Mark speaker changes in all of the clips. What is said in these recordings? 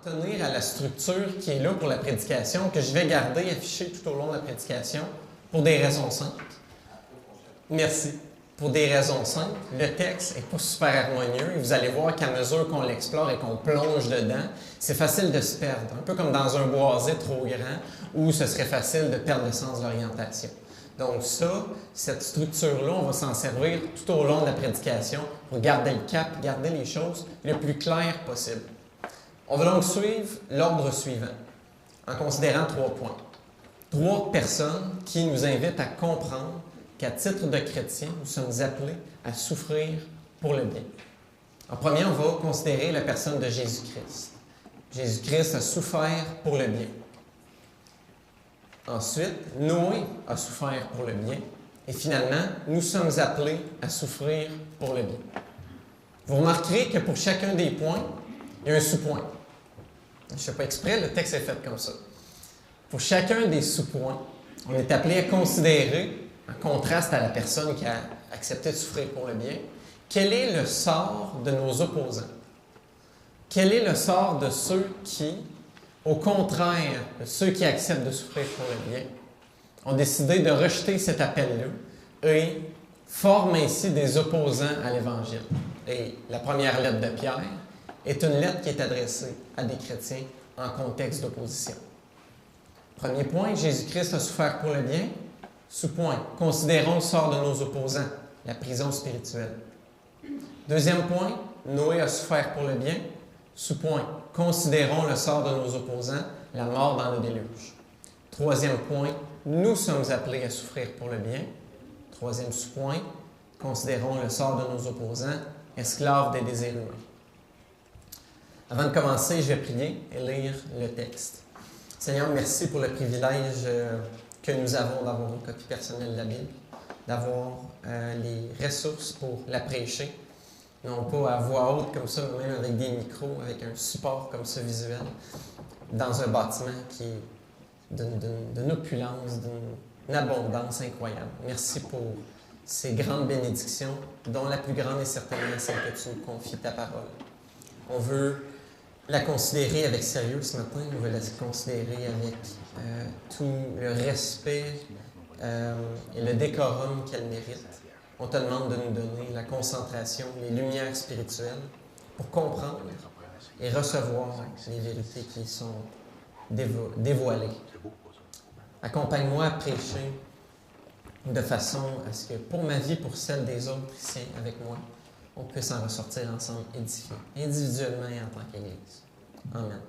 Speaker 1: tenir à la structure qui est là pour la prédication, que je vais garder affichée tout au long de la prédication, pour des raisons simples. Merci. Pour des raisons simples, le texte n'est pas super harmonieux et vous allez voir qu'à mesure qu'on l'explore et qu'on plonge dedans, c'est facile de se perdre, un peu comme dans un boisé trop grand où ce serait facile de perdre le sens de l'orientation. Donc ça, cette structure-là, on va s'en servir tout au long de la prédication pour garder le cap, garder les choses le plus claires possible. On va donc suivre l'ordre suivant, en considérant 3 points. 3 personnes qui nous invitent à comprendre qu'à titre de chrétien, nous sommes appelés à souffrir pour le bien. En premier, on va considérer la personne de Jésus-Christ. Jésus-Christ a souffert pour le bien. Ensuite, Noé a souffert pour le bien. Et finalement, nous sommes appelés à souffrir pour le bien. Vous remarquerez que pour chacun des points, il y a un sous-point. Je ne fais pas exprès, le texte est fait comme ça. Pour chacun des sous-points, on est appelé à considérer, en contraste à la personne qui a accepté de souffrir pour le bien, quel est le sort de nos opposants? Quel est le sort de ceux qui, au contraire de ceux qui acceptent de souffrir pour le bien, ont décidé de rejeter cet appel-là et forment ainsi des opposants à l'Évangile? Et la première lettre de Pierre est une lettre qui est adressée à des chrétiens en contexte d'opposition. Premier point, Jésus-Christ a souffert pour le bien. Sous-point, considérons le sort de nos opposants, la prison spirituelle. Deuxième point, Noé a souffert pour le bien. Sous-point, considérons le sort de nos opposants, la mort dans le déluge. Troisième point, nous sommes appelés à souffrir pour le bien. Troisième sous-point, considérons le sort de nos opposants, esclaves des désirs humains. Avant de commencer, je vais prier et lire le texte. Seigneur, merci pour le privilège que nous avons d'avoir une copie personnelle de la Bible, d'avoir les ressources pour la prêcher, non pas à voix haute comme ça, mais même avec des micros, avec un support comme ça visuel, dans un bâtiment qui est d'une opulence, d'une abondance incroyable. Merci pour ces grandes bénédictions, dont la plus grande est certainement celle que tu nous confies, ta parole. On veut la considérer avec sérieux ce matin, on veut la considérer avec tout le respect et le décorum qu'elle mérite. On te demande de nous donner la concentration, les lumières spirituelles pour comprendre et recevoir les vérités qui sont dévoilées. Accompagne-moi à prêcher de façon à ce que pour ma vie, pour celle des autres ici avec moi, on puisse en ressortir ensemble édifiés, individuellement et en tant qu'Église. Amen.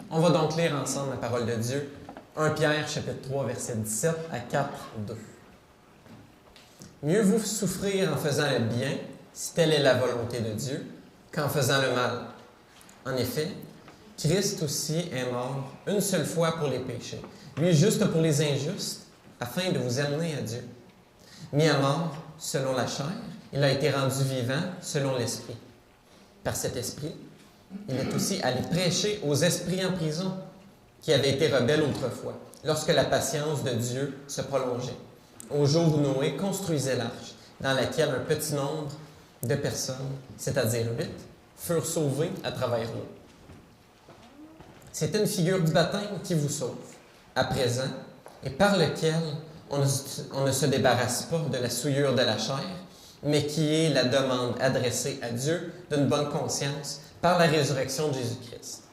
Speaker 1: On va donc lire ensemble la parole de Dieu. 1 Pierre, chapitre 3, versets 17 à 4, 2. Mieux vous souffrir en faisant le bien, si telle est la volonté de Dieu, qu'en faisant le mal. En effet, Christ aussi est mort une seule fois pour les péchés, lui juste pour les injustes, afin de vous amener à Dieu. Mis à mort selon la chair, il a été rendu vivant selon l'Esprit. Par cet Esprit, il est aussi allé prêcher aux esprits en prison, qui avaient été rebelles autrefois, lorsque la patience de Dieu se prolongeait, au jour où Noé construisait l'arche, dans laquelle un petit nombre de personnes, c'est-à-dire 8, furent sauvées à travers l'eau. C'est une figure du baptême qui vous sauve, à présent, et par lequel on ne se débarrasse pas de la souillure de la chair, mais qui est la demande adressée à Dieu d'une bonne conscience par la résurrection de Jésus-Christ,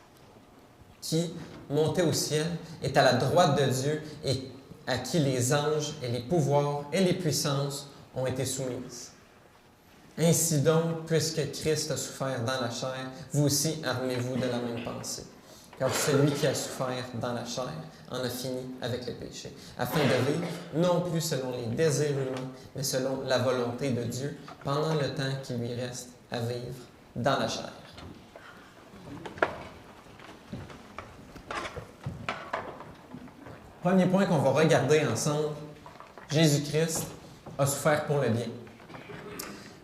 Speaker 1: qui, monté au ciel, est à la droite de Dieu et à qui les anges et les pouvoirs et les puissances ont été soumises. Ainsi donc, puisque Christ a souffert dans la chair, vous aussi armez-vous de la même pensée. Car celui qui a souffert dans la chair en a fini avec le péché, afin de vivre non plus selon les désirs humains, mais selon la volonté de Dieu, pendant le temps qui lui reste à vivre dans la chair. Premier point qu'on va regarder ensemble, Jésus-Christ a souffert pour le bien.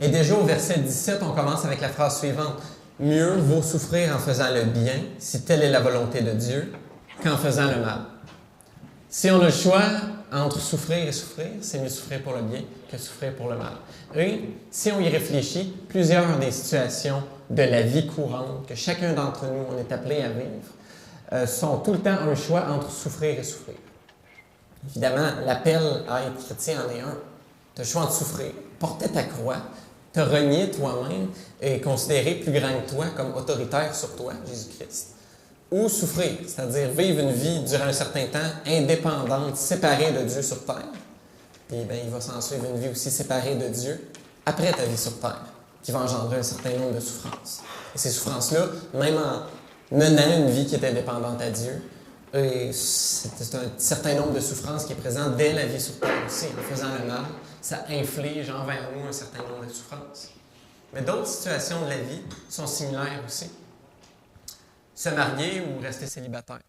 Speaker 1: Et déjà au verset 17, on commence avec la phrase suivante. Mieux vaut souffrir en faisant le bien, si telle est la volonté de Dieu, qu'en faisant le mal. Si on a le choix entre souffrir et souffrir, c'est mieux souffrir pour le bien que souffrir pour le mal. Et si on y réfléchit, plusieurs des situations de la vie courante que chacun d'entre nous, on est appelé à vivre, sont tout le temps un choix entre souffrir et souffrir. Évidemment, l'appel à être chrétien en est un. Tu as le choix entre souffrir, porter ta croix, te renier toi-même et considérer plus grand que toi comme autoritaire sur toi, Jésus-Christ. Ou souffrir, c'est-à-dire vivre une vie durant un certain temps indépendante, séparée de Dieu sur terre. Puis il va s'en suivre une vie aussi séparée de Dieu après ta vie sur terre, qui va engendrer un certain nombre de souffrances. Et ces souffrances-là, même en menant une vie qui est indépendante à Dieu, c'est un certain nombre de souffrances qui est présent dès la vie sur terre aussi. En faisant le mal, ça inflige envers nous un certain nombre de souffrances. Mais d'autres situations de la vie sont similaires aussi. Se marier ou rester célibataire.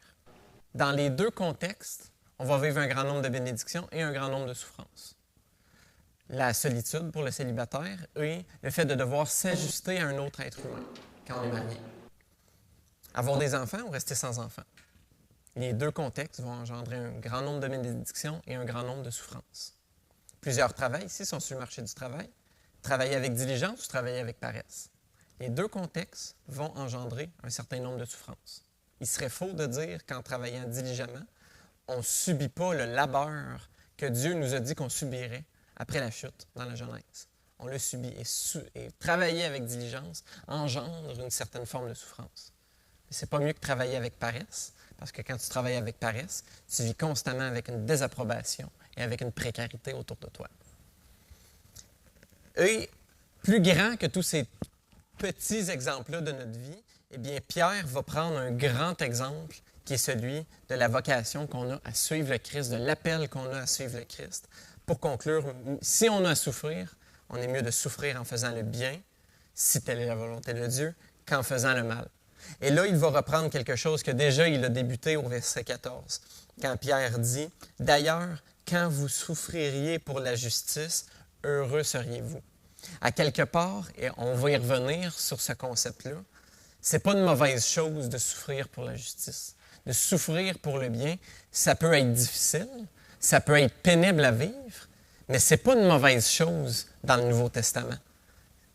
Speaker 1: Dans les deux contextes, on va vivre un grand nombre de bénédictions et un grand nombre de souffrances. La solitude pour le célibataire et le fait de devoir s'ajuster à un autre être humain quand on est marié. Avoir des enfants ou rester sans enfants. Les deux contextes vont engendrer un grand nombre de bénédictions et un grand nombre de souffrances. Plusieurs travails ici sont sur le marché du travail. Travailler avec diligence ou travailler avec paresse. Les deux contextes vont engendrer un certain nombre de souffrances. Il serait faux de dire qu'en travaillant diligemment, on ne subit pas le labeur que Dieu nous a dit qu'on subirait après la chute dans la Genèse. On le subit et travailler avec diligence engendre une certaine forme de souffrance. Mais ce n'est pas mieux que travailler avec paresse, parce que quand tu travailles avec paresse, tu vis constamment avec une désapprobation et avec une précarité autour de toi. Et plus grand que tous ces petits exemples-là de notre vie, eh bien, Pierre va prendre un grand exemple qui est celui de la vocation qu'on a à suivre le Christ, de l'appel qu'on a à suivre le Christ. Pour conclure, si on a à souffrir, on est mieux de souffrir en faisant le bien, si telle est la volonté de Dieu, qu'en faisant le mal. Et là, il va reprendre quelque chose que déjà il a débuté au verset 14, quand Pierre dit « D'ailleurs, quand vous souffririez pour la justice, heureux seriez-vous. » À quelque part, et on va y revenir sur ce concept-là, c'est pas une mauvaise chose de souffrir pour la justice. De souffrir pour le bien, ça peut être difficile, ça peut être pénible à vivre, mais c'est pas une mauvaise chose dans le Nouveau Testament.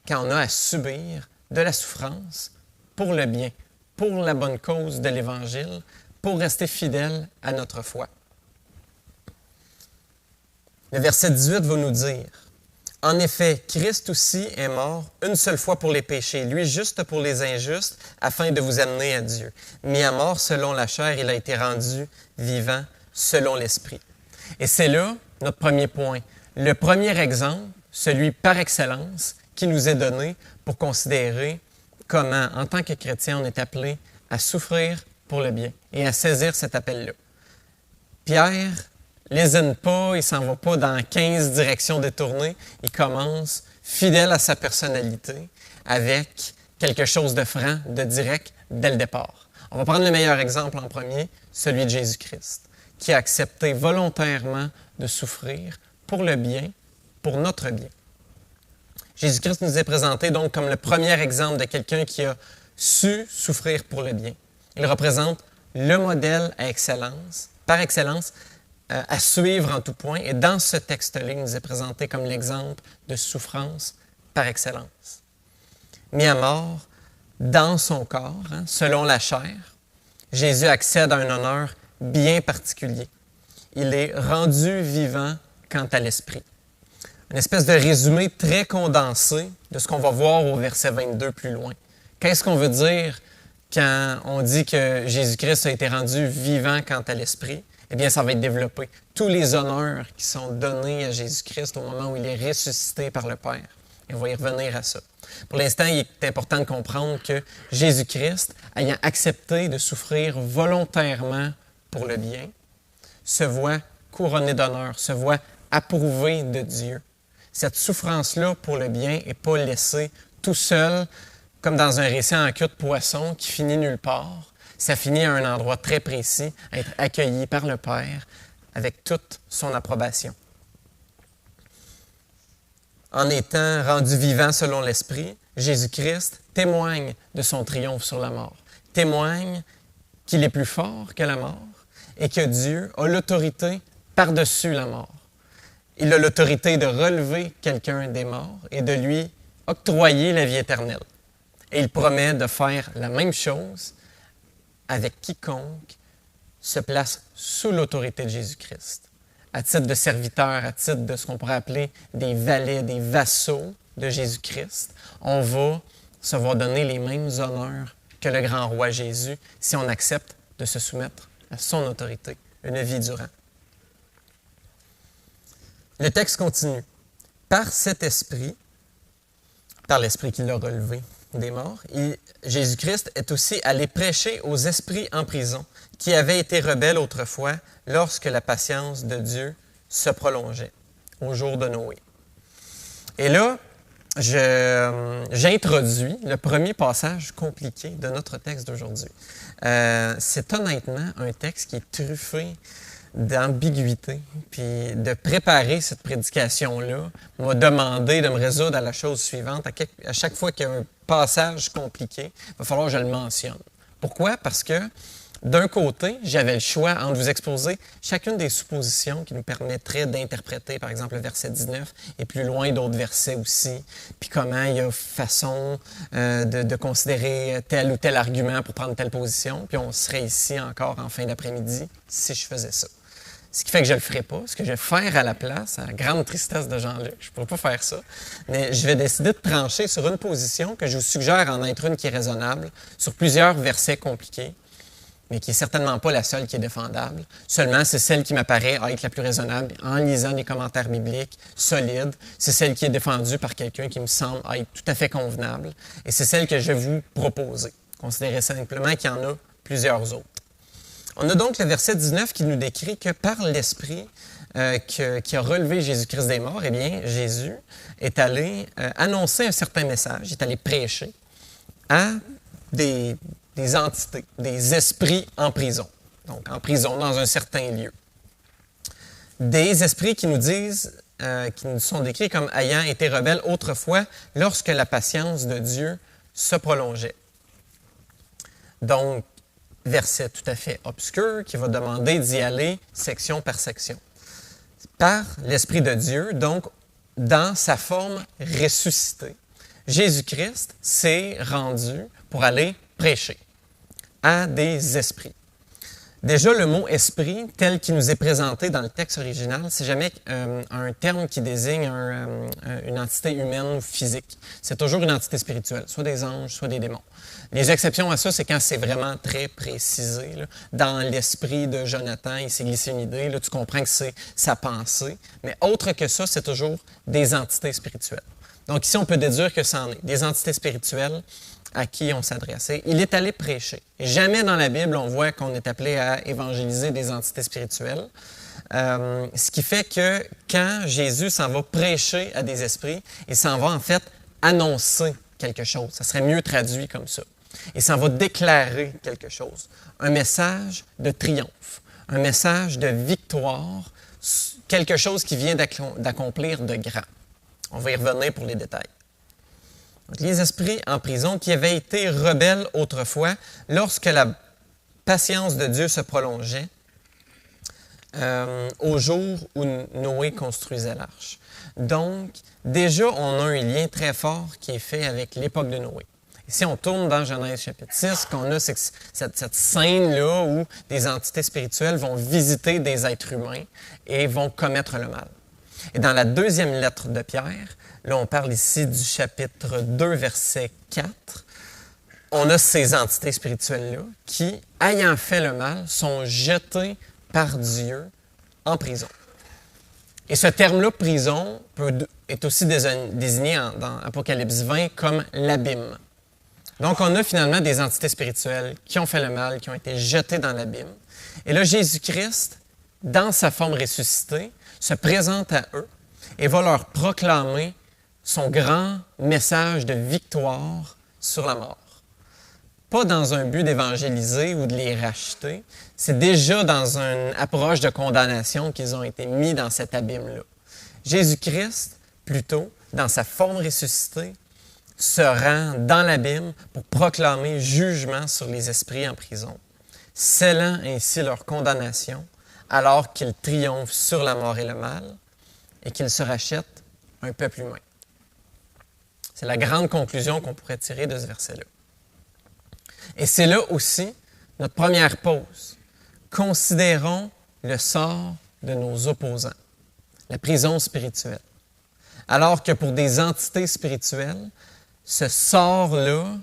Speaker 1: Quand on a à subir de la souffrance pour le bien, pour la bonne cause de l'Évangile, pour rester fidèle à notre foi. Le verset 18 va nous dire « En effet, Christ aussi est mort une seule fois pour les péchés, lui juste pour les injustes, afin de vous amener à Dieu. Mis à mort selon la chair, il a été rendu vivant selon l'Esprit. » Et c'est là notre premier point. Le premier exemple, celui par excellence, qui nous est donné pour considérer comment, en tant que chrétien, on est appelé à souffrir pour le bien et à saisir cet appel-là. Pierre lésine pas, il ne s'en va pas dans 15 directions détournées. Il commence fidèle à sa personnalité avec quelque chose de franc, de direct, dès le départ. On va prendre le meilleur exemple en premier, celui de Jésus-Christ, qui a accepté volontairement de souffrir pour le bien, pour notre bien. Jésus-Christ nous est présenté donc comme le premier exemple de quelqu'un qui a su souffrir pour le bien. Il représente le modèle par excellence, à suivre en tout point. Et dans ce texte-là, il nous est présenté comme l'exemple de souffrance par excellence. Mis à mort dans son corps, selon la chair, Jésus accède à un honneur bien particulier. Il est rendu vivant quant à l'esprit. Une espèce de résumé très condensé de ce qu'on va voir au verset 22 plus loin. Qu'est-ce qu'on veut dire quand on dit que Jésus-Christ a été rendu vivant quant à l'esprit? Eh bien, ça va être développé. Tous les honneurs qui sont donnés à Jésus-Christ au moment où il est ressuscité par le Père. Et on va y revenir à ça. Pour l'instant, il est important de comprendre que Jésus-Christ, ayant accepté de souffrir volontairement pour le bien, se voit couronné d'honneur, se voit approuvé de Dieu. Cette souffrance-là pour le bien n'est pas laissée tout seul, comme dans un récit en queue de poisson qui finit nulle part. Ça finit à un endroit très précis, à être accueilli par le Père avec toute son approbation. En étant rendu vivant selon l'Esprit, Jésus-Christ témoigne de son triomphe sur la mort, témoigne qu'il est plus fort que la mort et que Dieu a l'autorité par-dessus la mort. Il a l'autorité de relever quelqu'un des morts et de lui octroyer la vie éternelle. Et il promet de faire la même chose avec quiconque se place sous l'autorité de Jésus-Christ. À titre de serviteur, à titre de ce qu'on pourrait appeler des valets, des vassaux de Jésus-Christ, on va se voir donner les mêmes honneurs que le grand roi Jésus si on accepte de se soumettre à son autorité une vie durant. Le texte continue. Par cet esprit, par l'esprit qui l'a relevé des morts, Jésus-Christ est aussi allé prêcher aux esprits en prison qui avaient été rebelles autrefois lorsque la patience de Dieu se prolongeait au jour de Noé. Et là, j'introduis le premier passage compliqué de notre texte d'aujourd'hui. C'est honnêtement un texte qui est truffé d'ambiguïté, puis de préparer cette prédication-là m'a demandé de me résoudre à la chose suivante. À chaque fois qu'il y a un passage compliqué, il va falloir que je le mentionne. Pourquoi? Parce que, d'un côté, j'avais le choix entre vous exposer chacune des suppositions qui nous permettraient d'interpréter, par exemple, le verset 19 et plus loin d'autres versets aussi, puis comment il y a façon de considérer tel ou tel argument pour prendre telle position, puis on serait ici encore en fin d'après-midi si je faisais ça. Ce qui fait que je ne le ferai pas. Ce que je vais faire à la place, à la grande tristesse de Jean-Luc, je ne pourrais pas faire ça, mais je vais décider de trancher sur une position que je vous suggère en être une qui est raisonnable, sur plusieurs versets compliqués, mais qui n'est certainement pas la seule qui est défendable. Seulement, c'est celle qui m'apparaît être la plus raisonnable en lisant les commentaires bibliques solides. C'est celle qui est défendue par quelqu'un qui me semble être tout à fait convenable. Et c'est celle que je vais vous proposer. Considérez simplement qu'il y en a plusieurs autres. On a donc le verset 19 qui nous décrit que par l'Esprit qui a relevé Jésus-Christ des morts, eh bien, Jésus est allé annoncer un certain message, il est allé prêcher à des entités, des esprits en prison. Donc, en prison, dans un certain lieu. Des esprits qui nous disent, qui nous sont décrits comme ayant été rebelles autrefois lorsque la patience de Dieu se prolongeait. Donc, verset tout à fait obscur qui va demander d'y aller section par section. Par l'Esprit de Dieu, donc, dans sa forme ressuscitée, Jésus-Christ s'est rendu pour aller prêcher à des esprits. Déjà, le mot « esprit », tel qu'il nous est présenté dans le texte original, c'est jamais un terme qui désigne une entité humaine ou physique. C'est toujours une entité spirituelle, soit des anges, soit des démons. Les exceptions à ça, c'est quand c'est vraiment très précisé. Là. Dans l'esprit de Jonathan, il s'est glissé une idée, là, tu comprends que c'est sa pensée. Mais autre que ça, c'est toujours des entités spirituelles. Donc ici, on peut déduire que c'en est des entités spirituelles à qui on s'adressait. Il est allé prêcher. Et jamais dans la Bible, on voit qu'on est appelé à évangéliser des entités spirituelles. Ce qui fait que quand Jésus s'en va prêcher à des esprits, il s'en va en fait annoncer quelque chose. Ça serait mieux traduit comme ça. Il s'en va déclarer quelque chose. Un message de triomphe, un message de victoire, quelque chose qui vient d'accomplir de grand. On va y revenir pour les détails. Donc, les esprits en prison qui avaient été rebelles autrefois lorsque la patience de Dieu se prolongeait au jour où Noé construisait l'arche. Donc, déjà, on a un lien très fort qui est fait avec l'époque de Noé. Si on tourne dans Genèse chapitre 6, ce qu'on a, c'est que cette scène-là où des entités spirituelles vont visiter des êtres humains et vont commettre le mal. Et dans la deuxième lettre de Pierre, là, on parle ici du chapitre 2, verset 4, on a ces entités spirituelles-là qui, ayant fait le mal, sont jetées par Dieu en prison. Et ce terme-là, prison, est aussi désigné dans Apocalypse 20 comme l'abîme. Donc, on a finalement des entités spirituelles qui ont fait le mal, qui ont été jetées dans l'abîme. Et là, Jésus-Christ, dans sa forme ressuscitée, se présente à eux et va leur proclamer son grand message de victoire sur la mort. Pas dans un but d'évangéliser ou de les racheter, c'est déjà dans une approche de condamnation qu'ils ont été mis dans cet abîme-là. Jésus-Christ, plutôt, dans sa forme ressuscitée, se rend dans l'abîme pour proclamer jugement sur les esprits en prison, scellant ainsi leur condamnation alors qu'il triomphe sur la mort et le mal et qu'il se rachète un peuple humain. C'est la grande conclusion qu'on pourrait tirer de ce verset-là. Et c'est là aussi notre première pause. Considérons le sort de nos opposants, la prison spirituelle. Alors que pour des entités spirituelles, ce sort-là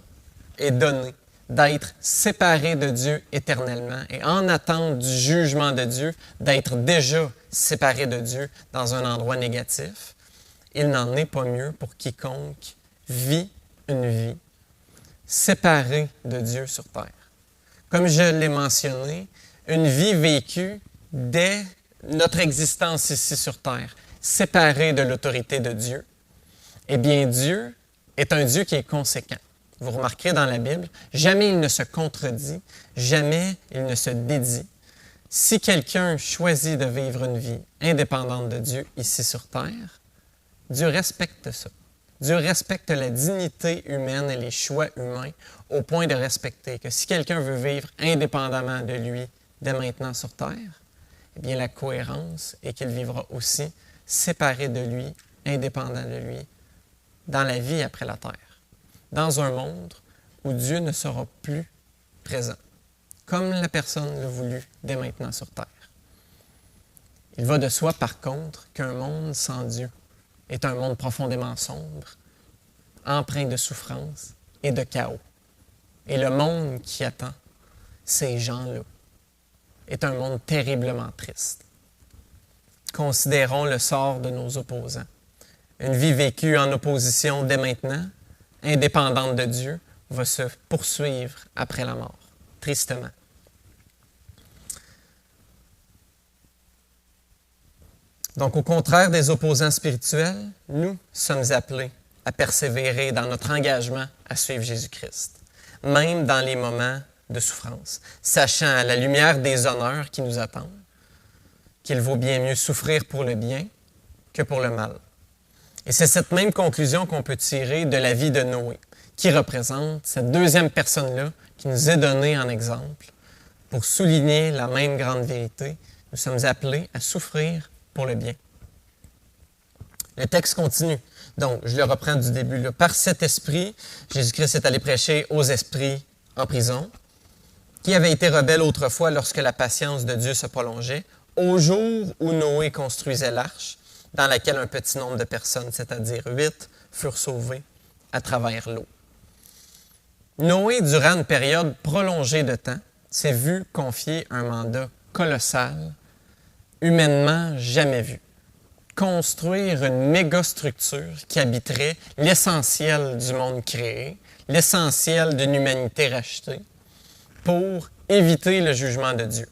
Speaker 1: est donné d'être séparés de Dieu éternellement et en attente du jugement de Dieu, d'être déjà séparés de Dieu dans un endroit négatif. Il n'en est pas mieux pour quiconque vit une vie séparée de Dieu sur terre. Comme je l'ai mentionné, une vie vécue dès notre existence ici sur terre, séparée de l'autorité de Dieu, eh bien Dieu est un Dieu qui est conséquent. Vous remarquerez dans la Bible, jamais il ne se contredit, jamais il ne se dédie. Si quelqu'un choisit de vivre une vie indépendante de Dieu ici sur terre, Dieu respecte ça. Dieu respecte la dignité humaine et les choix humains au point de respecter que si quelqu'un veut vivre indépendamment de lui dès maintenant sur terre, eh bien la cohérence est qu'il vivra aussi séparé de lui, indépendant de lui, dans la vie après la terre, dans un monde où Dieu ne sera plus présent, comme la personne l'a voulu dès maintenant sur terre. Il va de soi, par contre, qu'un monde sans Dieu est un monde profondément sombre, empreint de souffrance et de chaos. Et le monde qui attend ces gens-là est un monde terriblement triste. Considérons le sort de nos opposants. Une vie vécue en opposition dès maintenant, indépendante de Dieu, va se poursuivre après la mort, tristement. Donc, au contraire des opposants spirituels, nous sommes appelés à persévérer dans notre engagement à suivre Jésus-Christ, même dans les moments de souffrance, sachant à la lumière des honneurs qui nous attendent qu'il vaut bien mieux souffrir pour le bien que pour le mal. Et c'est cette même conclusion qu'on peut tirer de la vie de Noé, qui représente cette deuxième personne-là qui nous est donnée en exemple pour souligner la même grande vérité. Nous sommes appelés à souffrir pour le bien. Le texte continue. Donc, je le reprends du début. Là. Par cet esprit, Jésus-Christ est allé prêcher aux esprits en prison, qui avaient été rebelles autrefois lorsque la patience de Dieu se prolongeait, au jour où Noé construisait l'arche, dans laquelle un petit nombre de personnes, c'est-à-dire 8, furent sauvées à travers l'eau. Noé, durant une période prolongée de temps, s'est vu confier un mandat colossal, humainement jamais vu. Construire une mégastructure qui habiterait l'essentiel du monde créé, l'essentiel d'une humanité rachetée, pour éviter le jugement de Dieu.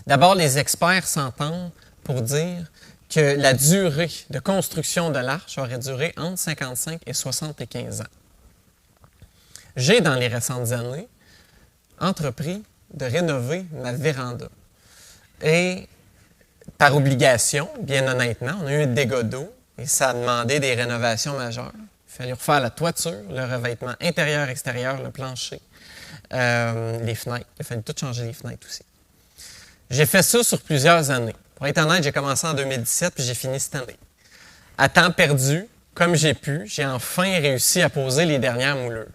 Speaker 1: D'abord, les experts s'entendent pour dire que la durée de construction de l'arche aurait duré entre 55 et 75 ans. J'ai, dans les récentes années, entrepris de rénover ma véranda. Et par obligation, bien honnêtement, on a eu un dégât d'eau et ça a demandé des rénovations majeures. Il fallait refaire la toiture, le revêtement intérieur, extérieur, le plancher, les fenêtres. Il fallait tout changer les fenêtres aussi. J'ai fait ça sur plusieurs années. Pour être honnête, j'ai commencé en 2017 puis j'ai fini cette année. À temps perdu, comme j'ai pu, j'ai enfin réussi à poser les dernières moulures.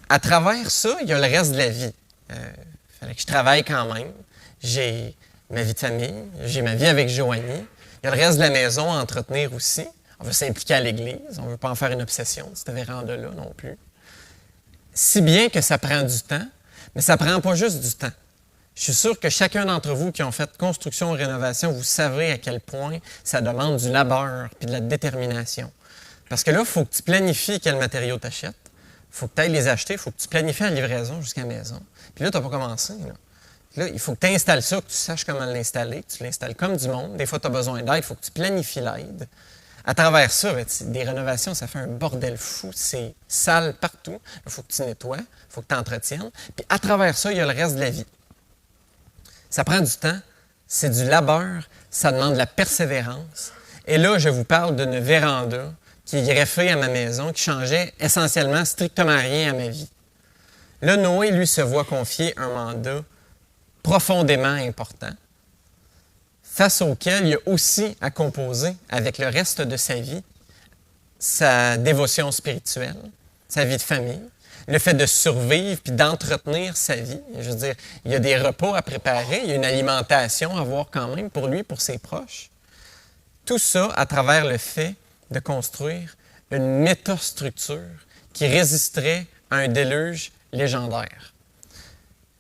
Speaker 1: À travers ça, il y a le reste de la vie. Il fallait que je travaille quand même. J'ai ma vie de famille, j'ai ma vie avec Joanie. Il y a le reste de la maison à entretenir aussi. On veut s'impliquer à l'Église, on ne veut pas en faire une obsession de cette véranda-là non plus. Si bien que ça prend du temps, mais ça ne prend pas juste du temps. Je suis sûr que chacun d'entre vous qui ont fait construction ou rénovation, vous savez à quel point ça demande du labeur et de la détermination. Parce que là, il faut que tu planifies quels matériaux tu achètes. Il faut que tu ailles les acheter, il faut que tu planifies la livraison jusqu'à la maison. Puis là, tu n'as pas commencé. Là, il faut que tu installes ça, que tu saches comment l'installer, que tu l'installes comme du monde. Des fois, tu as besoin d'aide, il faut que tu planifies l'aide. À travers ça, des rénovations, ça fait un bordel fou. C'est sale partout. Il faut que tu nettoies, il faut que tu entretiennes. Puis à travers ça, il y a le reste de la vie. Ça prend du temps, c'est du labeur, ça demande de la persévérance. Et là, je vous parle d'une véranda qui est greffée à ma maison, qui changeait essentiellement strictement rien à ma vie. Là, Noé, lui, se voit confier un mandat profondément important, face auquel il a aussi à composer avec le reste de sa vie sa dévotion spirituelle, sa vie de famille, le fait de survivre puis d'entretenir sa vie. Je veux dire, il y a des repas à préparer, il y a une alimentation à avoir quand même pour lui, pour ses proches. Tout ça à travers le fait de construire une métastructure qui résisterait à un déluge légendaire.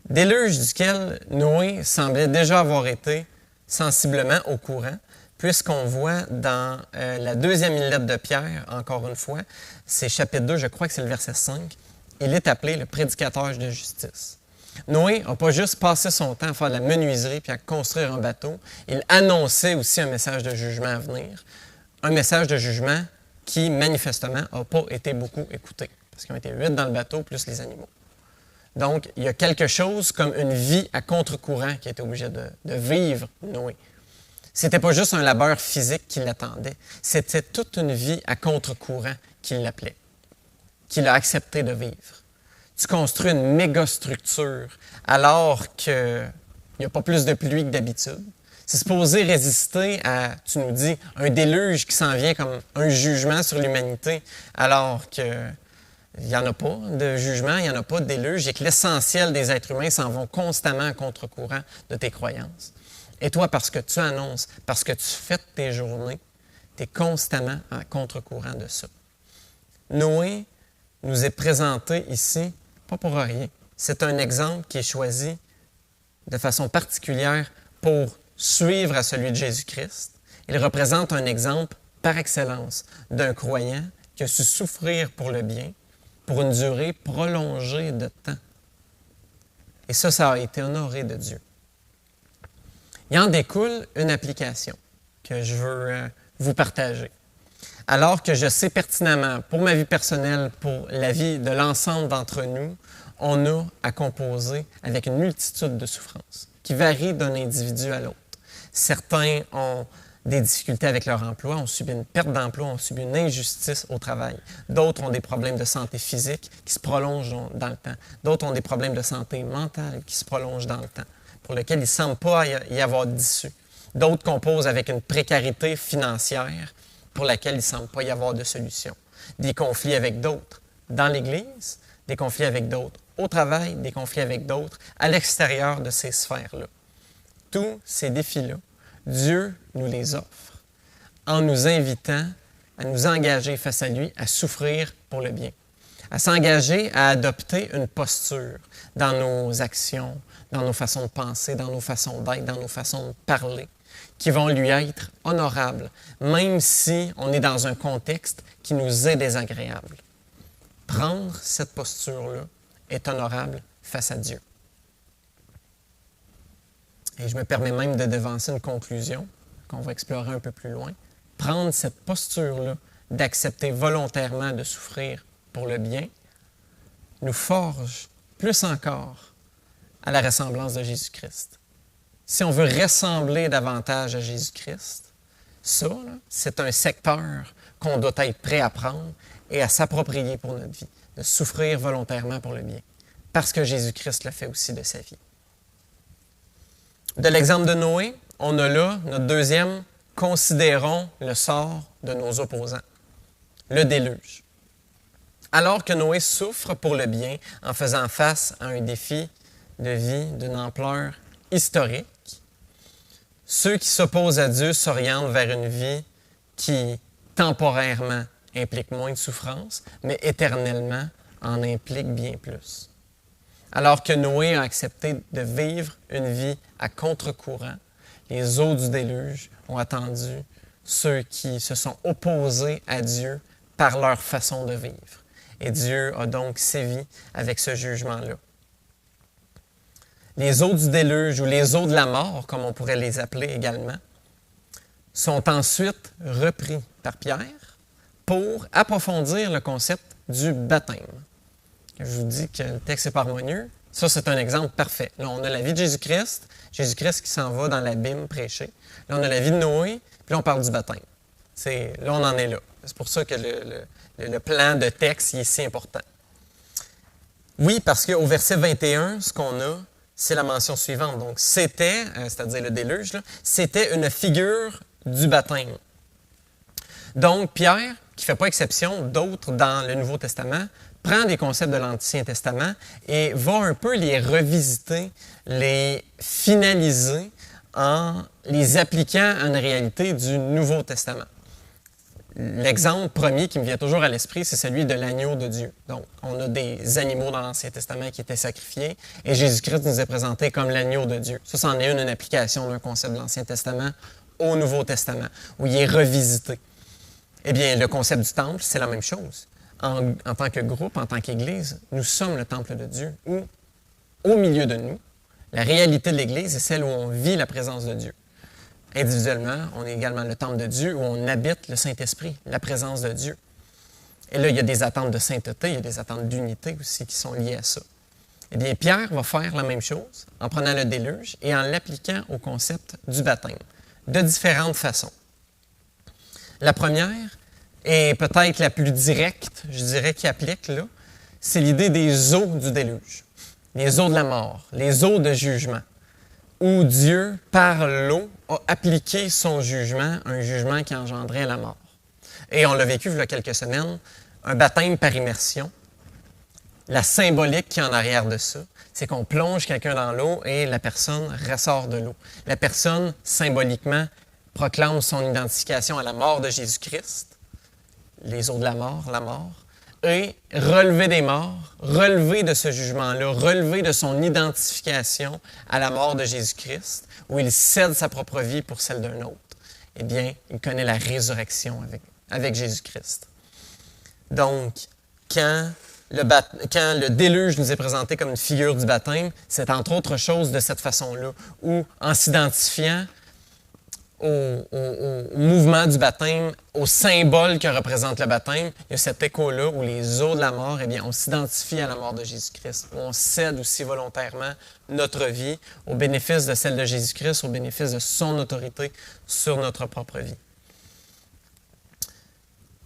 Speaker 1: Déluge duquel Noé semblait déjà avoir été sensiblement au courant, puisqu'on voit dans la deuxième lettre de Pierre, encore une fois, c'est chapitre 2, je crois que c'est le verset 5, il est appelé le prédicateur de justice. Noé n'a pas juste passé son temps à faire de la menuiserie puis à construire un bateau, il annonçait aussi un message de jugement à venir, un message de jugement qui, manifestement, n'a pas été beaucoup écouté, parce qu'ils ont été 8 dans le bateau, plus les animaux. Donc, il y a quelque chose comme une vie à contre-courant qui était obligé de vivre Noé. C'était pas juste un labeur physique qui l'attendait, c'était toute une vie à contre-courant qui l'appelait, qu'il a accepté de vivre. Tu construis une méga structure alors qu'il n'y a pas plus de pluie que d'habitude. C'est supposé résister à, tu nous dis, un déluge qui s'en vient comme un jugement sur l'humanité, alors qu'il n'y en a pas de jugement, il n'y en a pas de déluge, et que l'essentiel des êtres humains s'en vont constamment à contre-courant de tes croyances. Et toi, parce que tu annonces, parce que tu fêtes tes journées, tu es constamment à contre-courant de ça. Noé nous est présenté ici, pas pour rien. C'est un exemple qui est choisi de façon particulière pour suivre à celui de Jésus-Christ. Il représente un exemple par excellence d'un croyant qui a su souffrir pour le bien, pour une durée prolongée de temps. Et ça a été honoré de Dieu. Il en découle une application que je veux vous partager. Alors que je sais pertinemment, pour ma vie personnelle, pour la vie de l'ensemble d'entre nous, on a à composer avec une multitude de souffrances qui varient d'un individu à l'autre. Certains ont des difficultés avec leur emploi, ont subi une perte d'emploi, ont subi une injustice au travail. D'autres ont des problèmes de santé physique qui se prolongent dans le temps. D'autres ont des problèmes de santé mentale qui se prolongent dans le temps, pour lesquels il ne semble pas y avoir d'issue. D'autres composent avec une précarité financière pour laquelle il ne semble pas y avoir de solution. Des conflits avec d'autres dans l'Église, des conflits avec d'autres au travail, des conflits avec d'autres à l'extérieur de ces sphères-là. Tous ces défis-là, Dieu nous les offre en nous invitant à nous engager face à lui, à souffrir pour le bien, à s'engager à adopter une posture dans nos actions, dans nos façons de penser, dans nos façons d'être, dans nos façons de parler, qui vont lui être honorables, même si on est dans un contexte qui nous est désagréable. Prendre cette posture-là est honorable face à Dieu. Et je me permets même de devancer une conclusion qu'on va explorer un peu plus loin. Prendre cette posture-là d'accepter volontairement de souffrir pour le bien nous forge plus encore à la ressemblance de Jésus-Christ. Si on veut ressembler davantage à Jésus-Christ, ça, là, c'est un secteur qu'on doit être prêt à prendre et à s'approprier pour notre vie, de souffrir volontairement pour le bien, parce que Jésus-Christ le fait aussi de sa vie. De l'exemple de Noé, on a là notre deuxième, considérons le sort de nos opposants, le déluge. Alors que Noé souffre pour le bien en faisant face à un défi de vie d'une ampleur historique, ceux qui s'opposent à Dieu s'orientent vers une vie qui, temporairement, implique moins de souffrance, mais éternellement en implique bien plus. Alors que Noé a accepté de vivre une vie à contre-courant, les eaux du déluge ont attendu ceux qui se sont opposés à Dieu par leur façon de vivre. Et Dieu a donc sévi avec ce jugement-là. Les eaux du déluge ou les eaux de la mort, comme on pourrait les appeler également, sont ensuite repris par Pierre pour approfondir le concept du baptême. Je vous dis que le texte est harmonieux. Ça, c'est un exemple parfait. Là, on a la vie de Jésus-Christ qui s'en va dans l'abîme prêcher. Là, on a la vie de Noé, puis là, on parle du baptême. Là, on en est là. C'est pour ça que le plan de texte il est si important. Oui, parce qu'au verset 21, ce qu'on a, c'est la mention suivante. Donc, c'était, c'est-à-dire le déluge, là, c'était une figure du baptême. Donc, Pierre, qui ne fait pas exception d'autres dans le Nouveau Testament, prend des concepts de l'Ancien Testament et va un peu les revisiter, les finaliser en les appliquant à une réalité du Nouveau Testament. L'exemple premier qui me vient toujours à l'esprit, c'est celui de l'agneau de Dieu. Donc, on a des animaux dans l'Ancien Testament qui étaient sacrifiés et Jésus-Christ nous est présenté comme l'agneau de Dieu. Ça, c'en est une application d'un concept de l'Ancien Testament au Nouveau Testament, où il est revisité. Eh bien, le concept du temple, c'est la même chose. En tant que groupe, en tant qu'Église, nous sommes le temple de Dieu, où, au milieu de nous, la réalité de l'Église est celle où on vit la présence de Dieu. Individuellement, on est également le temple de Dieu, où on habite le Saint-Esprit, la présence de Dieu. Et là, il y a des attentes de sainteté, il y a des attentes d'unité aussi qui sont liées à ça. Eh bien, Pierre va faire la même chose en prenant le déluge et en l'appliquant au concept du baptême, de différentes façons. La première, et peut-être la plus directe, je dirais, qui applique là, c'est l'idée des eaux du déluge, les eaux de la mort, les eaux de jugement, où Dieu, par l'eau, a appliqué son jugement, un jugement qui engendrait la mort. Et on l'a vécu il y a quelques semaines, un baptême par immersion. La symbolique qui est en arrière de ça, c'est qu'on plonge quelqu'un dans l'eau et la personne ressort de l'eau. La personne, symboliquement, proclame son identification à la mort de Jésus-Christ, les eaux de la mort, et relevé des morts, relevé de ce jugement-là, relevé de son identification à la mort de Jésus-Christ, où il cède sa propre vie pour celle d'un autre. Eh bien, il connaît la résurrection avec Jésus-Christ. Donc, quand le déluge nous est présenté comme une figure du baptême, c'est entre autres choses de cette façon-là, où en s'identifiant au mouvement du baptême, au symbole que représente le baptême, il y a cet écho-là où les eaux de la mort, eh bien, on s'identifie à la mort de Jésus-Christ. On cède aussi volontairement notre vie au bénéfice de celle de Jésus-Christ, au bénéfice de son autorité sur notre propre vie.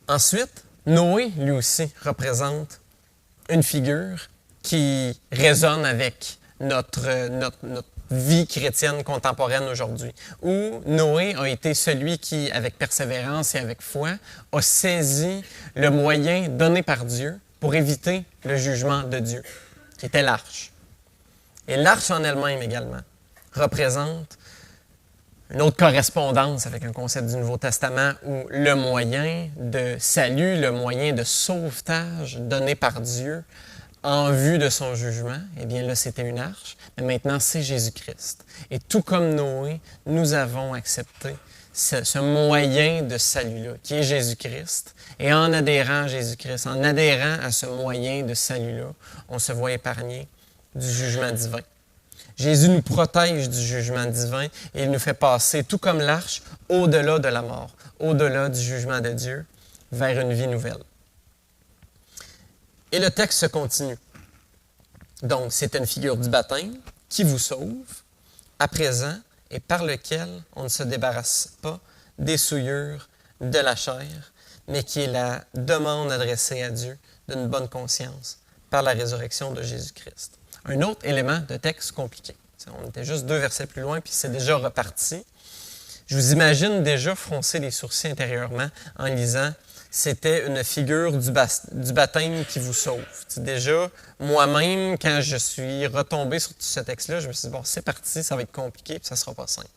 Speaker 1: Ensuite, Noé, lui aussi, représente une figure qui résonne avec notre vie chrétienne contemporaine aujourd'hui, où Noé a été celui qui, avec persévérance et avec foi, a saisi le moyen donné par Dieu pour éviter le jugement de Dieu, qui était l'arche. Et l'arche en elle-même également représente une autre correspondance avec un concept du Nouveau Testament où le moyen de salut, le moyen de sauvetage donné par Dieu en vue de son jugement, eh bien là, c'était une arche, mais maintenant, c'est Jésus-Christ. Et tout comme Noé, nous avons accepté ce moyen de salut-là, qui est Jésus-Christ. Et en adhérant à Jésus-Christ, en adhérant à ce moyen de salut-là, on se voit épargné du jugement divin. Jésus nous protège du jugement divin et il nous fait passer, tout comme l'arche, au-delà de la mort, au-delà du jugement de Dieu, vers une vie nouvelle. Et le texte se continue. Donc, c'est une figure du baptême qui vous sauve à présent et par lequel on ne se débarrasse pas des souillures de la chair, mais qui est la demande adressée à Dieu d'une bonne conscience par la résurrection de Jésus-Christ. Un autre élément de texte compliqué. On était juste 2 versets plus loin, puis c'est déjà reparti. Je vous imagine déjà froncer les sourcils intérieurement en lisant « C'était une figure du baptême qui vous sauve ». Déjà, moi-même, quand je suis retombé sur ce texte-là, je me suis dit « Bon, c'est parti, ça va être compliqué, puis ça ne sera pas simple ».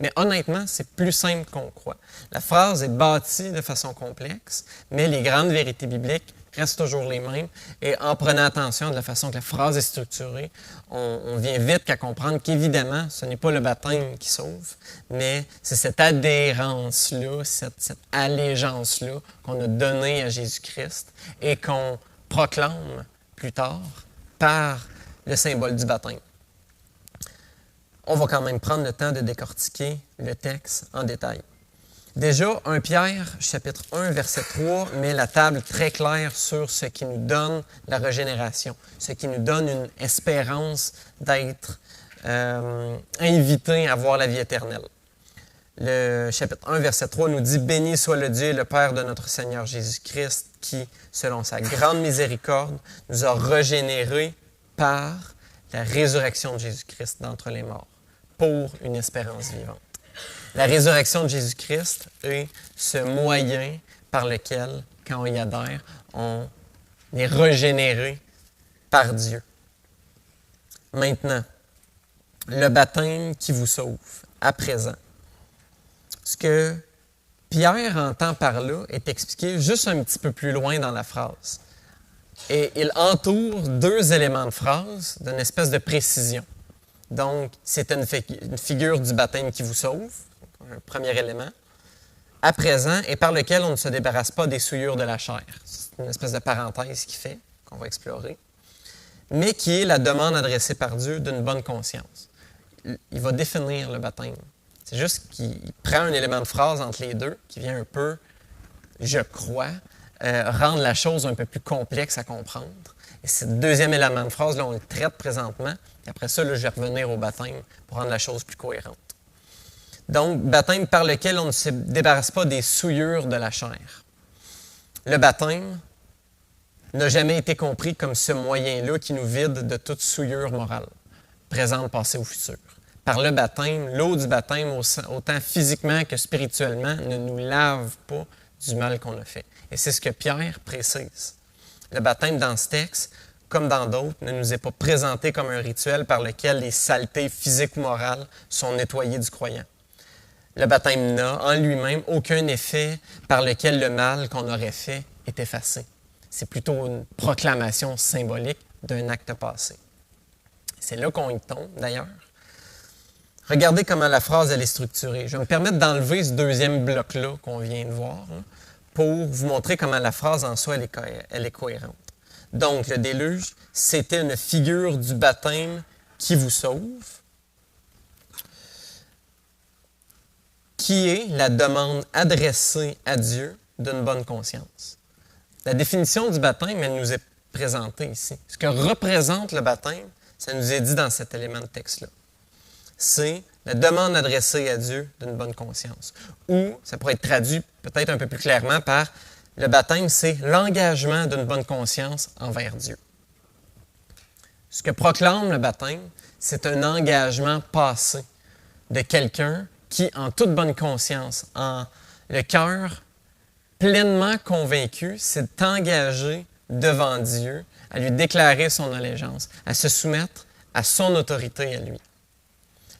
Speaker 1: Mais honnêtement, c'est plus simple qu'on croit. La phrase est bâtie de façon complexe, mais les grandes vérités bibliques restent toujours les mêmes. Et en prenant attention de la façon que la phrase est structurée, on vient vite qu'à comprendre qu'évidemment, ce n'est pas le baptême qui sauve, mais c'est cette adhérence-là, cette allégeance-là qu'on a donnée à Jésus-Christ et qu'on proclame plus tard par le symbole du baptême. On va quand même prendre le temps de décortiquer le texte en détail. Déjà, 1 Pierre, chapitre 1, verset 3, met la table très claire sur ce qui nous donne la régénération, ce qui nous donne une espérance d'être invités à voir la vie éternelle. Le chapitre 1, verset 3 nous dit « Béni soit le Dieu et le Père de notre Seigneur Jésus-Christ, qui, selon sa grande miséricorde, nous a régénérés par la résurrection de Jésus-Christ d'entre les morts pour une espérance vivante. La résurrection de Jésus-Christ est ce moyen par lequel, quand on y adhère, on est régénéré par Dieu. Maintenant, le baptême qui vous sauve, à présent. Ce que Pierre entend par là est expliqué juste un petit peu plus loin dans la phrase. Et il entoure deux éléments de phrase d'une espèce de précision. Donc, c'est une figure du baptême qui vous sauve, un premier élément, à présent, et par lequel on ne se débarrasse pas des souillures de la chair. C'est une espèce de parenthèse qu'il fait, qu'on va explorer, mais qui est la demande adressée par Dieu d'une bonne conscience. Il va définir le baptême. C'est juste qu'il prend un élément de phrase entre les deux qui vient un peu, je crois, rendre la chose un peu plus complexe à comprendre. Et ce deuxième élément de phrase, là, on le traite présentement. Et après ça, là, je vais revenir au baptême pour rendre la chose plus cohérente. Donc, baptême par lequel on ne se débarrasse pas des souillures de la chair. Le baptême n'a jamais été compris comme ce moyen-là qui nous vide de toute souillure morale, présente, passée ou future. Par le baptême, l'eau du baptême, autant physiquement que spirituellement, ne nous lave pas du mal qu'on a fait. Et c'est ce que Pierre précise. Le baptême dans ce texte, comme dans d'autres, ne nous est pas présenté comme un rituel par lequel les saletés physiques ou morales sont nettoyées du croyant. Le baptême n'a en lui-même aucun effet par lequel le mal qu'on aurait fait est effacé. C'est plutôt une proclamation symbolique d'un acte passé. C'est là qu'on y tombe, d'ailleurs. Regardez comment la phrase elle est structurée. Je vais me permettre d'enlever ce deuxième bloc-là qu'on vient de voir pour vous montrer comment la phrase en soi elle est cohérente. Donc, le déluge, c'était une figure du baptême qui vous sauve, qui est la demande adressée à Dieu d'une bonne conscience. La définition du baptême, elle nous est présentée ici. Ce que représente le baptême, ça nous est dit dans cet élément de texte-là. C'est la demande adressée à Dieu d'une bonne conscience. Ou, ça pourrait être traduit peut-être un peu plus clairement par le baptême, c'est l'engagement d'une bonne conscience envers Dieu. Ce que proclame le baptême, c'est un engagement passé de quelqu'un qui, en toute bonne conscience, en le cœur pleinement convaincu, s'est engagé devant Dieu à lui déclarer son allégeance, à se soumettre à son autorité à lui.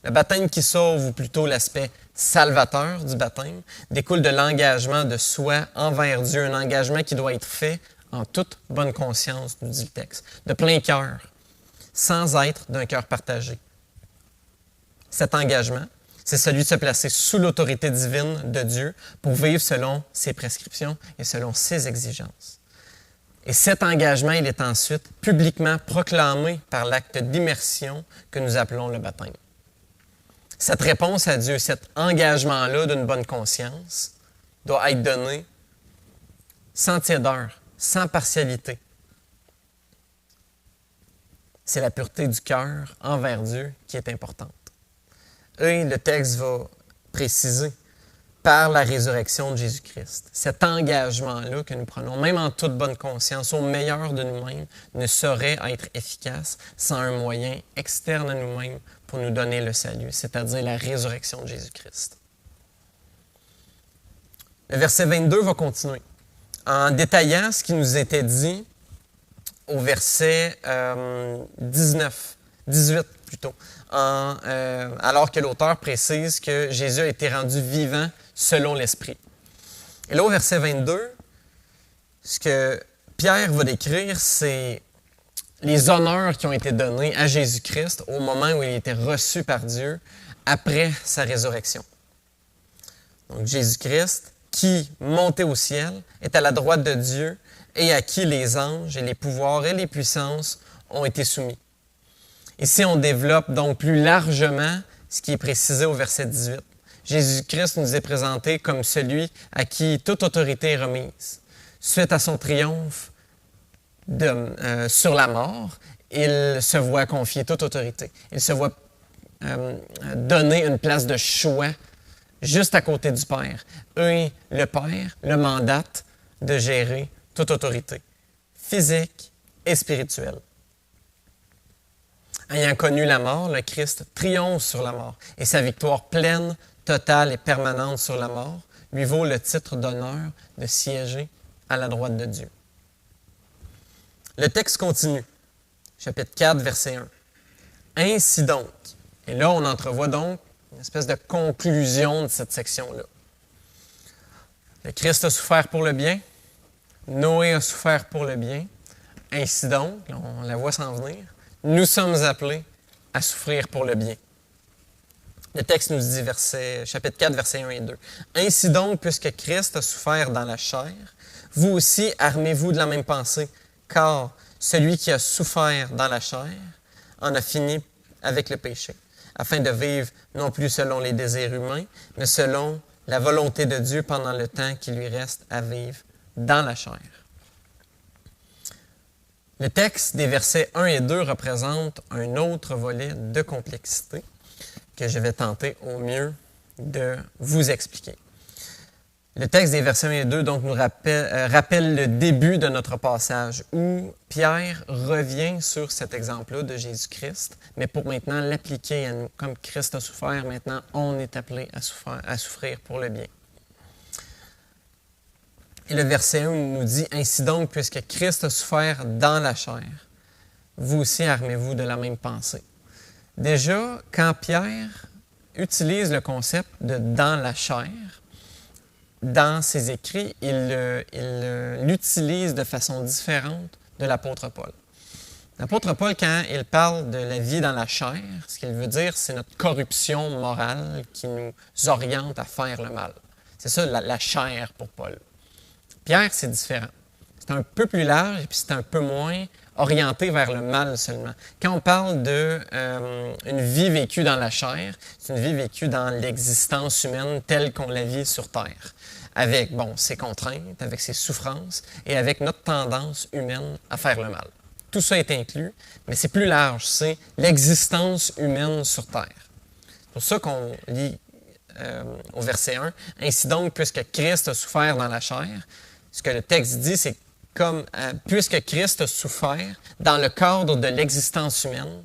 Speaker 1: Le baptême qui sauve, ou plutôt l'aspect salvateur du baptême, découle de l'engagement de soi envers Dieu, un engagement qui doit être fait en toute bonne conscience, nous dit le texte, de plein cœur, sans être d'un cœur partagé. Cet engagement, c'est celui de se placer sous l'autorité divine de Dieu pour vivre selon ses prescriptions et selon ses exigences. Et cet engagement, il est ensuite publiquement proclamé par l'acte d'immersion que nous appelons le baptême. Cette réponse à Dieu, cet engagement-là d'une bonne conscience, doit être donné sans tiédeur, sans partialité. C'est la pureté du cœur envers Dieu qui est importante. Et le texte va préciser par la résurrection de Jésus-Christ. Cet engagement-là que nous prenons, même en toute bonne conscience, au meilleur de nous-mêmes, ne saurait être efficace sans un moyen externe à nous-mêmes pour nous donner le salut, c'est-à-dire la résurrection de Jésus-Christ. Le verset 22 va continuer en détaillant ce qui nous était dit au verset 18 plutôt, alors que l'auteur précise que Jésus a été rendu vivant selon l'Esprit. Et là, au verset 22, ce que Pierre va décrire, c'est les honneurs qui ont été donnés à Jésus-Christ au moment où il a été reçu par Dieu après sa résurrection. Donc Jésus-Christ, qui, monté au ciel, est à la droite de Dieu et à qui les anges et les pouvoirs et les puissances ont été soumis. Ici, on développe donc plus largement ce qui est précisé au verset 18. Jésus-Christ nous est présenté comme celui à qui toute autorité est remise. Suite à son triomphe sur la mort, il se voit confier toute autorité. Il se voit donner une place de choix juste à côté du Père. Et le Père le mandate de gérer toute autorité, physique et spirituelle. Ayant connu la mort, le Christ triomphe sur la mort et sa victoire pleine, totale et permanente sur la mort lui vaut le titre d'honneur de siéger à la droite de Dieu. Le texte continue, chapitre 4, verset 1. Ainsi donc, et là on entrevoit donc une espèce de conclusion de cette section-là. Le Christ a souffert pour le bien, Noé a souffert pour le bien, ainsi donc, on la voit s'en venir, nous sommes appelés à souffrir pour le bien. Le texte nous dit, chapitre 4, versets 1 et 2. Ainsi donc, puisque Christ a souffert dans la chair, vous aussi armez-vous de la même pensée, car celui qui a souffert dans la chair en a fini avec le péché, afin de vivre non plus selon les désirs humains, mais selon la volonté de Dieu pendant le temps qui lui reste à vivre dans la chair. Le texte des versets 1 et 2 représente un autre volet de complexité que je vais tenter au mieux de vous expliquer. Le texte des versets 1 et 2 donc, nous rappelle le début de notre passage où Pierre revient sur cet exemple-là de Jésus-Christ, mais pour maintenant l'appliquer à nous. Comme Christ a souffert, maintenant on est appelé à souffrir pour le bien. Et le verset 1 nous dit « Ainsi donc, puisque Christ a souffert dans la chair, vous aussi armez-vous de la même pensée. » Déjà, quand Pierre utilise le concept de « dans la chair », dans ses écrits, il l'utilise de façon différente de l'apôtre Paul. L'apôtre Paul, quand il parle de la vie dans la chair, ce qu'il veut dire, c'est notre corruption morale qui nous oriente à faire le mal. C'est ça, la chair pour Paul. Pierre, c'est différent. C'est un peu plus large et puis c'est un peu moins orienté vers le mal seulement. Quand on parle d'une vie vécue dans la chair, c'est une vie vécue dans l'existence humaine telle qu'on la vit sur Terre, avec ses contraintes, avec ses souffrances et avec notre tendance humaine à faire le mal. Tout ça est inclus, mais c'est plus large, c'est l'existence humaine sur Terre. C'est pour ça qu'on lit au verset 1, « Ainsi donc, puisque Christ a souffert dans la chair », ce que le texte dit, c'est comme puisque Christ a souffert dans le cadre de l'existence humaine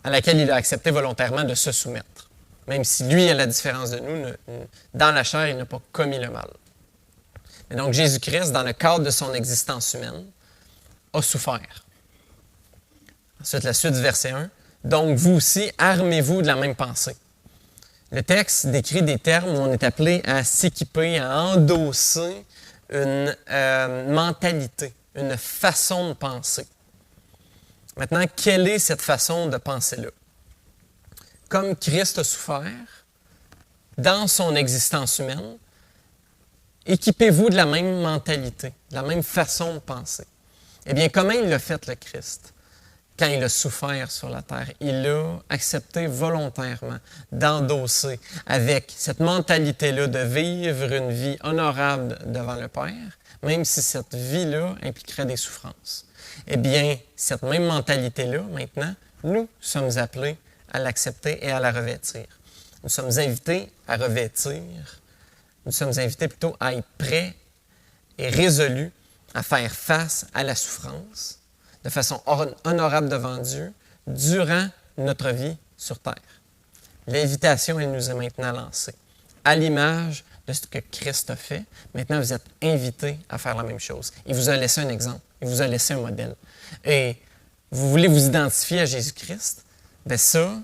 Speaker 1: à laquelle il a accepté volontairement de se soumettre. Même si lui, à la différence de nous, dans la chair, il n'a pas commis le mal. Mais donc Jésus-Christ, dans le cadre de son existence humaine, a souffert. Ensuite, la suite du verset 1. « Donc vous aussi, armez-vous de la même pensée. » Le texte décrit des termes où on est appelé à s'équiper, à endosser une mentalité, une façon de penser. Maintenant, quelle est cette façon de penser-là? Comme Christ a souffert dans son existence humaine, équipez-vous de la même mentalité, de la même façon de penser. Eh bien, comment il l'a fait, le Christ? Quand il a souffert sur la terre, il a accepté volontairement d'endosser avec cette mentalité-là de vivre une vie honorable devant le Père, même si cette vie-là impliquerait des souffrances. Eh bien, cette même mentalité-là, maintenant, nous sommes appelés à l'accepter et à la revêtir. Nous sommes invités à revêtir, nous sommes invités plutôt à être prêts et résolus à faire face à la souffrance de façon honorable devant Dieu durant notre vie sur terre. L'invitation, elle nous est maintenant lancée. À l'image de ce que Christ a fait, maintenant vous êtes invités à faire la même chose. Il vous a laissé un exemple, il vous a laissé un modèle. Et vous voulez vous identifier à Jésus-Christ? Bien ça,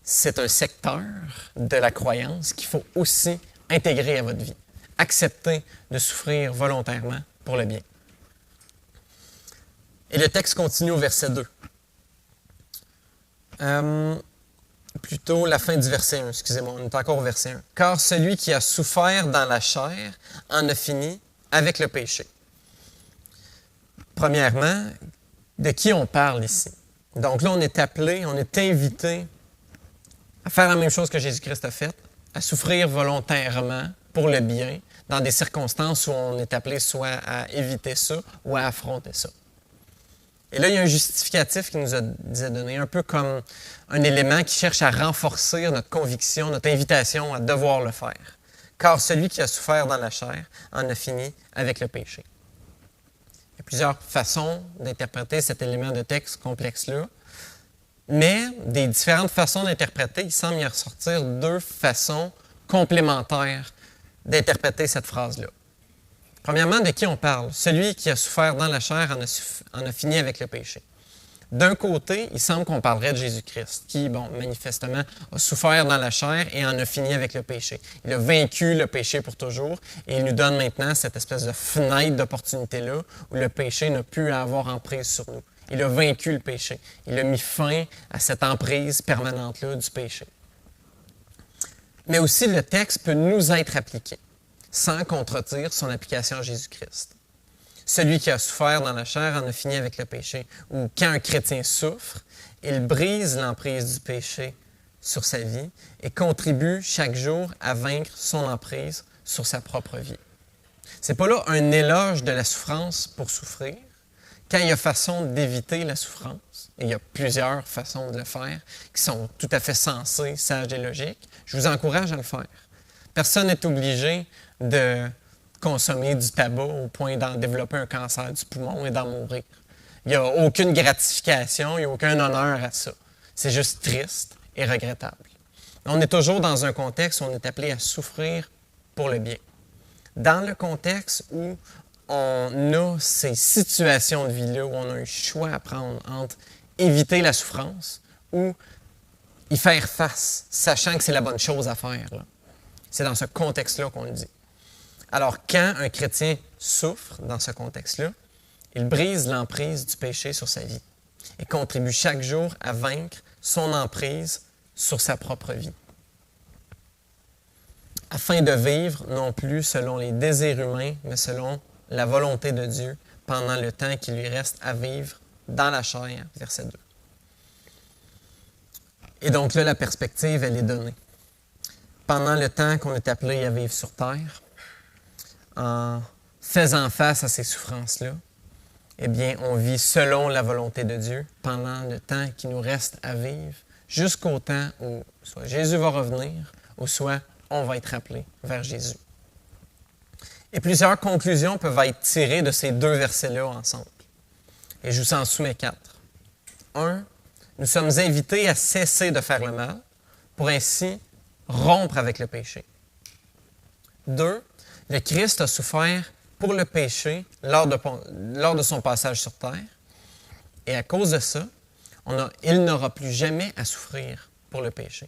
Speaker 1: c'est un secteur de la croyance qu'il faut aussi intégrer à votre vie. Accepter de souffrir volontairement pour le bien. Et le texte continue au verset 2. Plutôt la fin du verset 1, excusez-moi, on est encore au verset 1. « Car celui qui a souffert dans la chair en a fini avec le péché. » Premièrement, de qui on parle ici? Donc là, on est appelé, on est invité à faire la même chose que Jésus-Christ a fait, à souffrir volontairement pour le bien, dans des circonstances où on est appelé soit à éviter ça ou à affronter ça. Et là, il y a un justificatif qui nous a donné, un peu comme un élément qui cherche à renforcer notre conviction, notre invitation à devoir le faire. « Car celui qui a souffert dans la chair en a fini avec le péché. » Et plusieurs façons d'interpréter cet élément de texte complexe-là. Mais des différentes façons d'interpréter, il semble y ressortir deux façons complémentaires d'interpréter cette phrase-là. Premièrement, de qui on parle? Celui qui a souffert dans la chair en a fini avec le péché. D'un côté, il semble qu'on parlerait de Jésus-Christ, qui, manifestement, a souffert dans la chair et en a fini avec le péché. Il a vaincu le péché pour toujours et il nous donne maintenant cette espèce de fenêtre d'opportunité-là où le péché n'a plus à avoir emprise sur nous. Il a vaincu le péché. Il a mis fin à cette emprise permanente-là du péché. Mais aussi, le texte peut nous être appliqué sans contredire son application à Jésus-Christ. Celui qui a souffert dans la chair en a fini avec le péché. Ou quand un chrétien souffre, il brise l'emprise du péché sur sa vie et contribue chaque jour à vaincre son emprise sur sa propre vie. C'est pas là un éloge de la souffrance pour souffrir, quand il y a façon d'éviter la souffrance, et il y a plusieurs façons de le faire qui sont tout à fait sensées, sages et logiques, je vous encourage à le faire. Personne n'est obligé de consommer du tabac au point d'en développer un cancer du poumon et d'en mourir. Il n'y a aucune gratification, il n'y a aucun honneur à ça. C'est juste triste et regrettable. On est toujours dans un contexte où on est appelé à souffrir pour le bien. Dans le contexte où on a ces situations de vie-là, où on a un choix à prendre entre éviter la souffrance ou y faire face, sachant que c'est la bonne chose à faire. Là. C'est dans ce contexte-là qu'on le dit. Alors, quand un chrétien souffre dans ce contexte-là, il brise l'emprise du péché sur sa vie et contribue chaque jour à vaincre son emprise sur sa propre vie. Afin de vivre non plus selon les désirs humains, mais selon la volonté de Dieu pendant le temps qui lui reste à vivre dans la chair, verset 2. Et donc là, la perspective, elle est donnée. Pendant le temps qu'on est appelé à vivre sur terre, en faisant face à ces souffrances-là, eh bien, on vit selon la volonté de Dieu pendant le temps qui nous reste à vivre, jusqu'au temps où soit Jésus va revenir, ou soit on va être appelé vers Jésus. Et plusieurs conclusions peuvent être tirées de ces deux versets-là ensemble. Et je vous en soumets 4. 1. Nous sommes invités à cesser de faire le mal pour ainsi rompre avec le péché. 2. Le Christ a souffert pour le péché lors de son passage sur terre. Et à cause de ça, il n'aura plus jamais à souffrir pour le péché.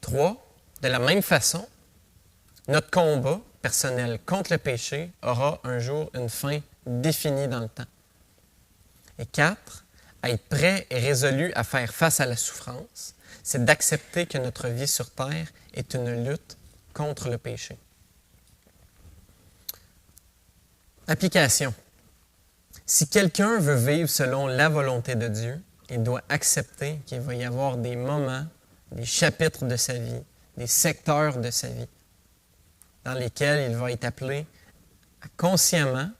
Speaker 1: 3. De la même façon, notre combat personnel contre le péché aura un jour une fin définie dans le temps. Et 4. Être prêt et résolu à faire face à la souffrance, c'est d'accepter que notre vie sur terre est une lutte contre le péché. Application. Si quelqu'un veut vivre selon la volonté de Dieu, il doit accepter qu'il va y avoir des moments, des chapitres de sa vie, des secteurs de sa vie, dans lesquels il va être appelé à consciemment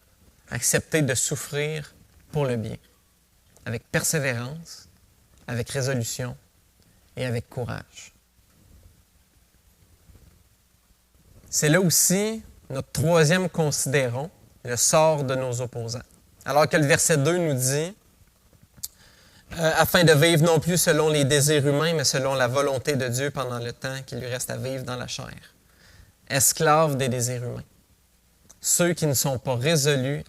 Speaker 1: accepter de souffrir pour le bien, avec persévérance, avec résolution et avec courage. C'est là aussi notre troisième considérons, le sort de nos opposants. Alors que le verset 2 nous dit afin de vivre non plus selon les désirs humains, mais selon la volonté de Dieu pendant le temps qu'il lui reste à vivre dans la chair. Esclaves des désirs humains. Ceux qui ne sont pas résolus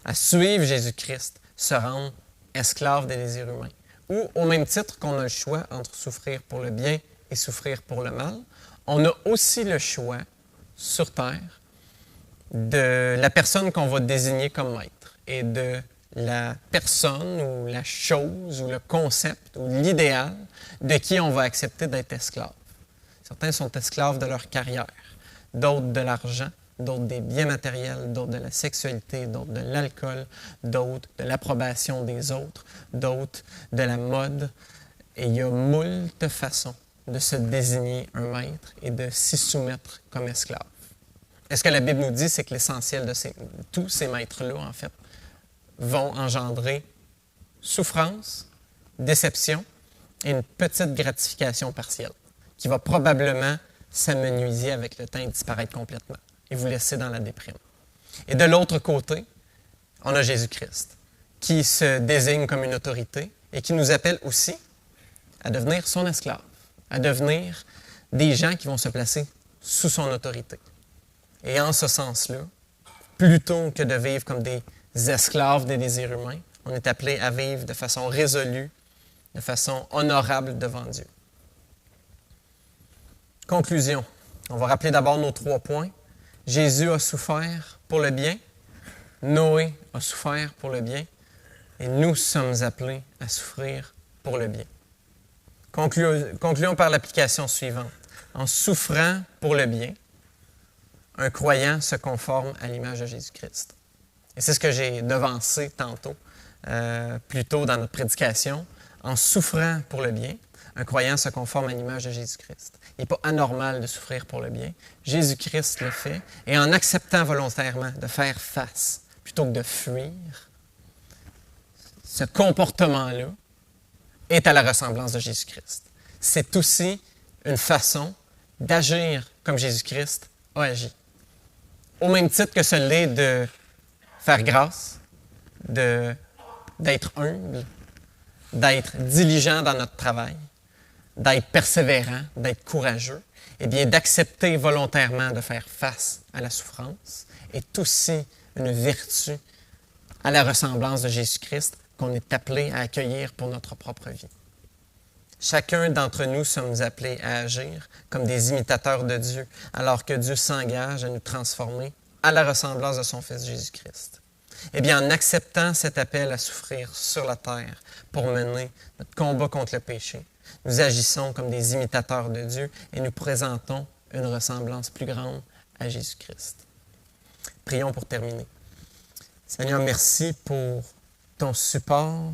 Speaker 1: à suivre Jésus-Christ, se rendent esclaves des désirs humains. Ou, au même titre qu'on a le choix entre souffrir pour le bien et souffrir pour le mal, on a aussi le choix, sur terre, de la personne qu'on va désigner comme maître et de la personne ou la chose ou le concept ou l'idéal de qui on va accepter d'être esclave. Certains sont esclaves de leur carrière, d'autres de l'argent, d'autres des biens matériels, d'autres de la sexualité, d'autres de l'alcool, d'autres de l'approbation des autres, d'autres de la mode. Et il y a moult façons de se désigner un maître et de s'y soumettre comme esclave. Et ce que la Bible nous dit, c'est que l'essentiel de tous ces maîtres-là, en fait, vont engendrer souffrance, déception et une petite gratification partielle qui va probablement s'amenuiser avec le temps et disparaître complètement et vous laisser dans la déprime. Et de l'autre côté, on a Jésus-Christ, qui se désigne comme une autorité et qui nous appelle aussi à devenir son esclave, à devenir des gens qui vont se placer sous son autorité. Et en ce sens-là, plutôt que de vivre comme des esclaves des désirs humains, on est appelé à vivre de façon résolue, de façon honorable devant Dieu. Conclusion. On va rappeler d'abord nos 3 points. Jésus a souffert pour le bien. Noé a souffert pour le bien. Et nous sommes appelés à souffrir pour le bien. Concluons par l'application suivante. En souffrant pour le bien, un croyant se conforme à l'image de Jésus-Christ. Et c'est ce que j'ai devancé tantôt, plus tôt dans notre prédication. En souffrant pour le bien, un croyant se conforme à l'image de Jésus-Christ. Il n'est pas anormal de souffrir pour le bien. Jésus-Christ le fait. Et en acceptant volontairement de faire face, plutôt que de fuir, ce comportement-là est à la ressemblance de Jésus-Christ. C'est aussi une façon d'agir comme Jésus-Christ a agi. Au même titre que ce l'est de faire grâce, d'être humble, d'être diligent dans notre travail, d'être persévérant, d'être courageux, eh bien, d'accepter volontairement de faire face à la souffrance est aussi une vertu à la ressemblance de Jésus-Christ qu'on est appelé à accueillir pour notre propre vie. Chacun d'entre nous sommes appelés à agir comme des imitateurs de Dieu, alors que Dieu s'engage à nous transformer à la ressemblance de son Fils Jésus-Christ. Eh bien, en acceptant cet appel à souffrir sur la terre pour mener notre combat contre le péché, nous agissons comme des imitateurs de Dieu et nous présentons une ressemblance plus grande à Jésus-Christ. Prions pour terminer. Seigneur, merci pour ton support,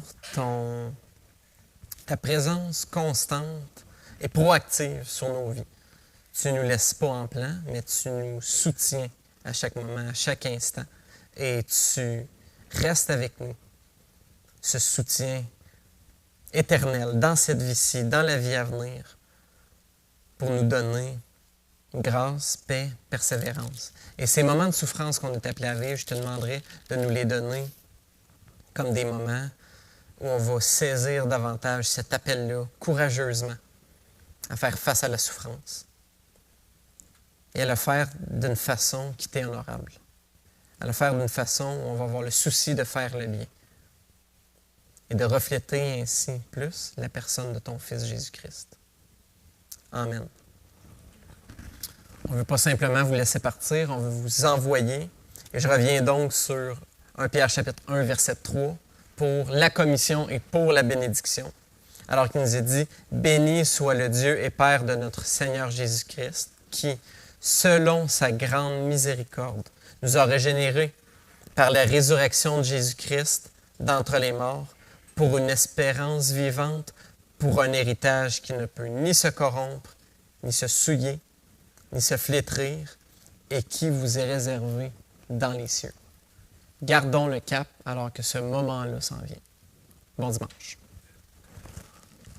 Speaker 1: ta présence constante et proactive sur nos vies. Tu ne nous laisses pas en plan, mais tu nous soutiens à chaque moment, à chaque instant. Et tu restes avec nous. Ce soutien éternel dans cette vie-ci, dans la vie à venir, pour nous donner grâce, paix, persévérance. Et ces moments de souffrance qu'on est appelés à vivre, je te demanderai de nous les donner comme des moments où on va saisir davantage cet appel-là, courageusement, à faire face à la souffrance. Et à le faire d'une façon qui t'est honorable. À le faire d'une façon où on va avoir le souci de faire le bien. Et de refléter ainsi plus la personne de ton Fils Jésus-Christ. Amen. On ne veut pas simplement vous laisser partir, on veut vous envoyer. Et je reviens donc sur 1 Pierre chapitre 1, verset 3, pour la commission et pour la bénédiction. Alors qu'il nous est dit, « Béni soit le Dieu et Père de notre Seigneur Jésus-Christ, qui, selon sa grande miséricorde, nous a régénérés par la résurrection de Jésus-Christ d'entre les morts, pour une espérance vivante, pour un héritage qui ne peut ni se corrompre, ni se souiller, ni se flétrir, et qui vous est réservé dans les cieux. » Gardons le cap alors que ce moment-là s'en vient. Bon dimanche.